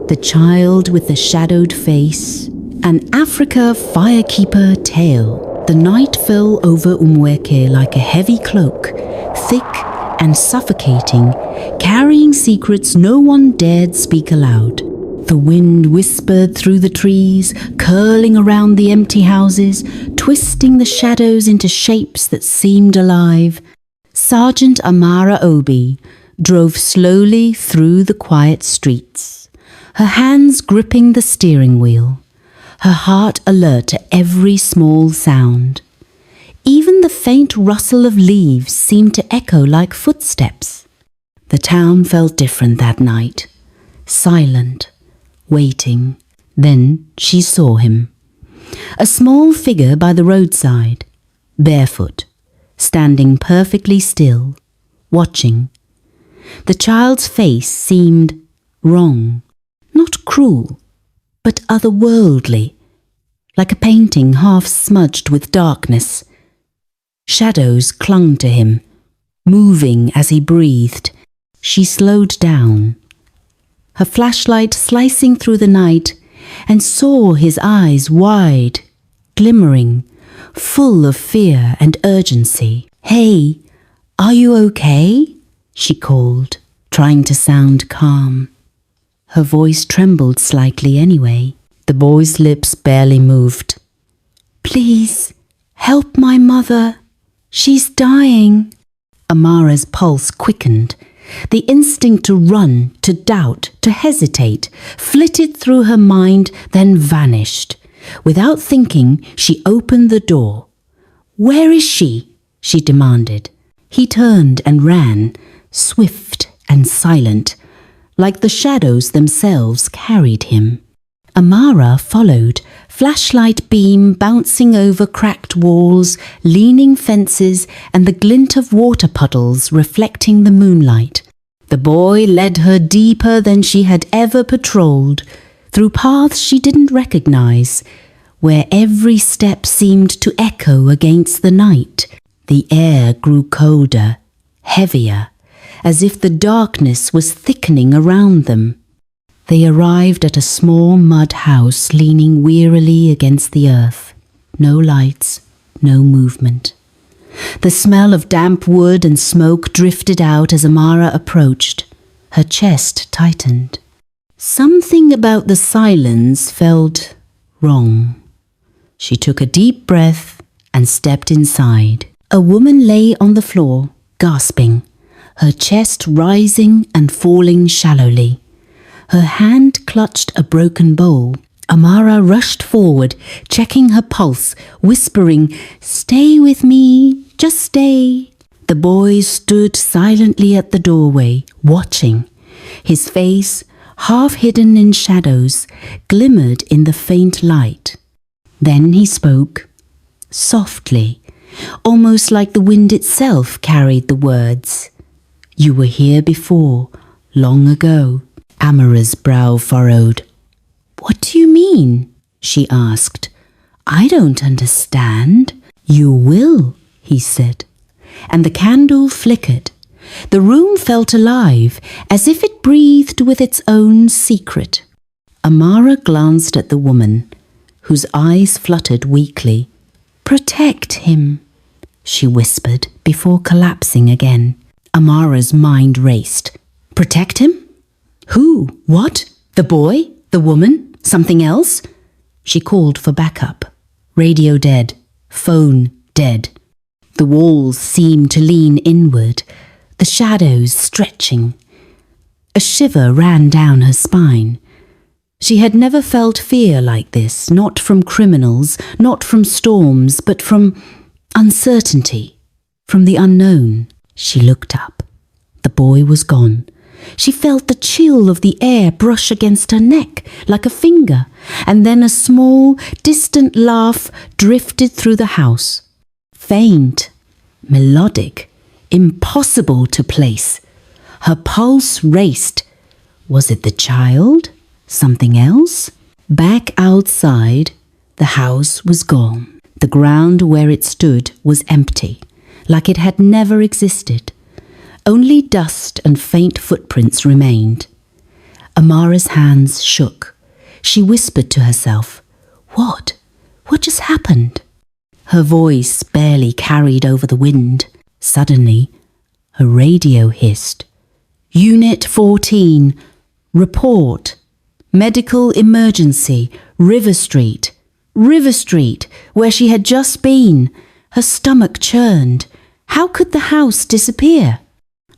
The child with the shadowed face, an Africa firekeeper tale. The night fell over Umueke like a heavy cloak, thick and suffocating, carrying secrets no one dared speak aloud. The wind whispered through the trees, curling around the empty houses, twisting the shadows into shapes that seemed alive. Sergeant Amara Obi drove slowly through the quiet streets, her hands gripping the steering wheel, her heart alert to every small sound. Even the faint rustle of leaves seemed to echo like footsteps. The town felt different that night, silent, waiting. Then she saw him. A small figure by the roadside, barefoot, standing perfectly still, watching. The child's face seemed wrong, not cruel, but otherworldly, like a painting half smudged with darkness. Shadows clung to him, moving as he breathed. She slowed down, her flashlight slicing through the night, and saw his eyes wide, glimmering, full of fear and urgency. "Hey, are you okay?" she called, trying to sound calm. Her voice trembled slightly anyway. The boy's lips barely moved. "Please, help my mother. She's dying." Amara's pulse quickened. The instinct to run, to doubt, to hesitate, flitted through her mind, then vanished. Without thinking, she opened the door. "Where is she?" she demanded. He turned and ran, swift and silent, like the shadows themselves carried him. Amara followed, flashlight beam bouncing over cracked walls, leaning fences, and the glint of water puddles reflecting the moonlight. The boy led her deeper than she had ever patrolled, through paths she didn't recognize, where every step seemed to echo against the night. The air grew colder, heavier, as if the darkness was thickening around them. They arrived at a small mud house leaning wearily against the earth. No lights, no movement. The smell of damp wood and smoke drifted out as Amara approached. Her chest tightened. Something about the silence felt wrong. She took a deep breath and stepped inside. A woman lay on the floor, gasping, her chest rising and falling shallowly. Her hand clutched a broken bowl. Amara rushed forward, checking her pulse, whispering, "Stay with me, just stay." The boy stood silently at the doorway, watching. His face, half hidden in shadows, glimmered in the faint light. Then he spoke, softly, almost like the wind itself carried the words. "You were here before, long ago." Amara's brow furrowed. "What do you mean?" she asked. "I don't understand." "You will," he said, and the candle flickered. The room felt alive, as if it breathed with its own secret. Amara glanced at the woman, whose eyes fluttered weakly. "Protect him," she whispered before collapsing again. Amara's mind raced. "Protect him? Who? What? The boy? The woman? Something else?" She called for backup. Radio dead. Phone dead. The walls seemed to lean inward, the shadows stretching. A shiver ran down her spine. She had never felt fear like this, not from criminals, not from storms, but from uncertainty, from the unknown. She looked up. The boy was gone. She felt the chill of the air brush against her neck like a finger, and then a small, distant laugh drifted through the house. Faint, melodic, impossible to place. Her pulse raced. Was it the child? Something else? Back outside, the house was gone. The ground where it stood was empty, like it had never existed. Only dust and faint footprints remained. Amara's hands shook. She whispered to herself, "What? What just happened?" Her voice barely carried over the wind. Suddenly, a radio hissed. "Unit 14, report. Medical emergency, River Street. River Street, where she had just been." Her stomach churned. How could the house disappear?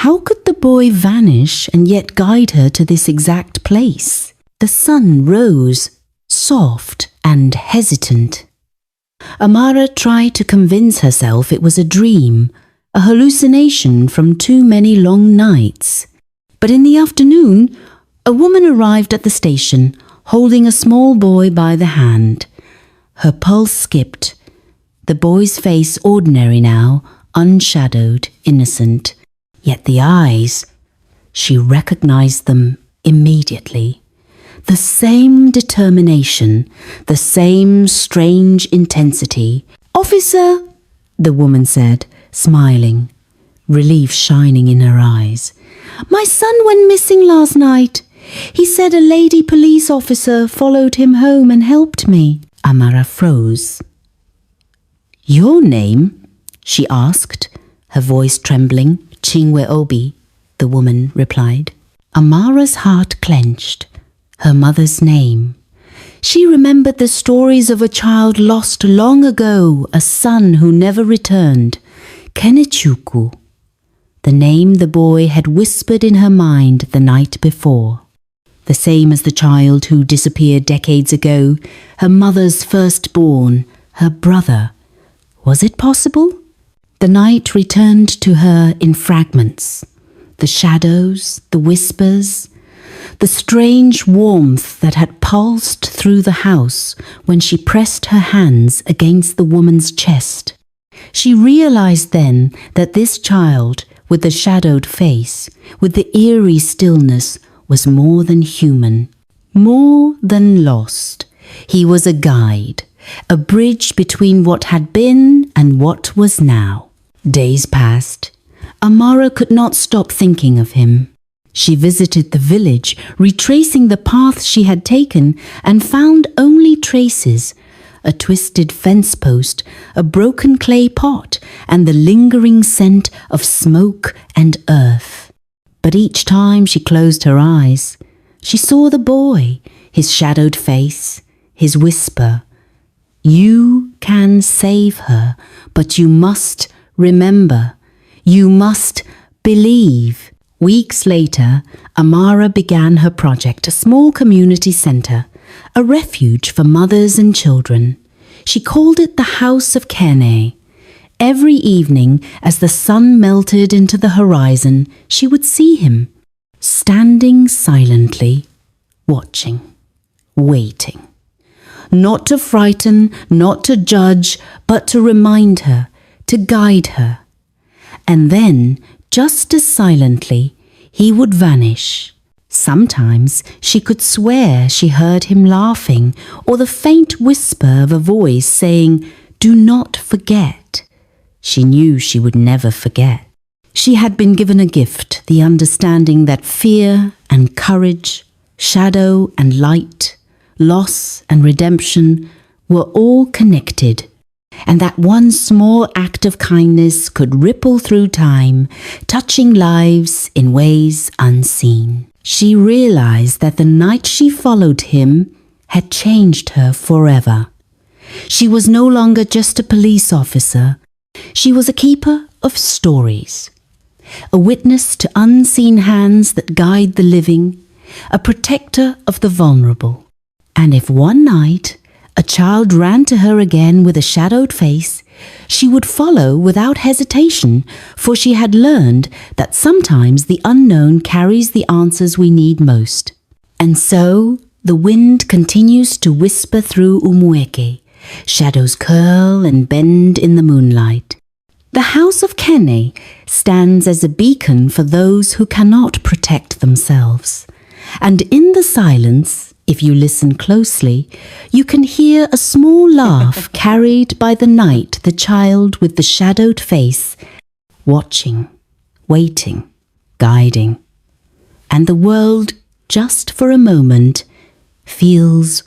How could the boy vanish and yet guide her to this exact place? The sun rose, soft and hesitant. Amara tried to convince herself it was a dream, a hallucination from too many long nights. But in the afternoon, a woman arrived at the station, holding a small boy by the hand. Her pulse skipped. The boy's face ordinary now, unshadowed, innocent. Yet the eyes, she recognized them immediately. The same determination, the same strange intensity. "Officer," the woman said, smiling, relief shining in her eyes. "My son went missing last night. He said a lady police officer followed him home and helped me." Amara froze. "Your name?" she asked, her voice trembling. "Umueke Obi," the woman replied. Amara's heart clenched. Her mother's name. She remembered the stories of a child lost long ago, a son who never returned. Kenechukwu, the name the boy had whispered in her mind the night before. The same as the child who disappeared decades ago, her mother's firstborn, her brother. Was it possible? The night returned to her in fragments. The shadows, the whispers, the strange warmth that had pulsed through the house when she pressed her hands against the woman's chest. She realized then that this child, with the shadowed face, with the eerie stillness, was more than human, more than lost. He was a guide, a bridge between what had been and what was now. Days passed. Amara could not stop thinking of him. She visited the village, retracing the path she had taken, and found only traces: a twisted fence post, a broken clay pot, and the lingering scent of smoke and earth. But each time she closed her eyes, she saw the boy, his shadowed face, his whisper. "You can save her, but you must remember. You must believe." Weeks later, Amara began her project, a small community centre, a refuge for mothers and children. She called it the House of Kene. Every evening, as the sun melted into the horizon, she would see him, standing silently, watching, waiting. Not to frighten, not to judge, but to remind her, to guide her. And then, just as silently, he would vanish. Sometimes she could swear she heard him laughing, or the faint whisper of a voice saying, "Do not forget." She knew she would never forget. She had been given a gift, the understanding that fear and courage, shadow and light, loss and redemption were all connected, and that one small act of kindness could ripple through time, touching lives in ways unseen. She realized that the night she followed him had changed her forever. She was no longer just a police officer. She was a keeper of stories, a witness to unseen hands that guide the living, a protector of the vulnerable. And if one night a child ran to her again with a shadowed face, she would follow without hesitation, for she had learned that sometimes the unknown carries the answers we need most. And so the wind continues to whisper through Umueke. Shadows curl and bend in the moonlight. The House of Kene stands as a beacon for those who cannot protect themselves. And in the silence, if you listen closely, you can hear a small laugh carried by the night, the child with the shadowed face, watching, waiting, guiding. And the world just for a moment, feels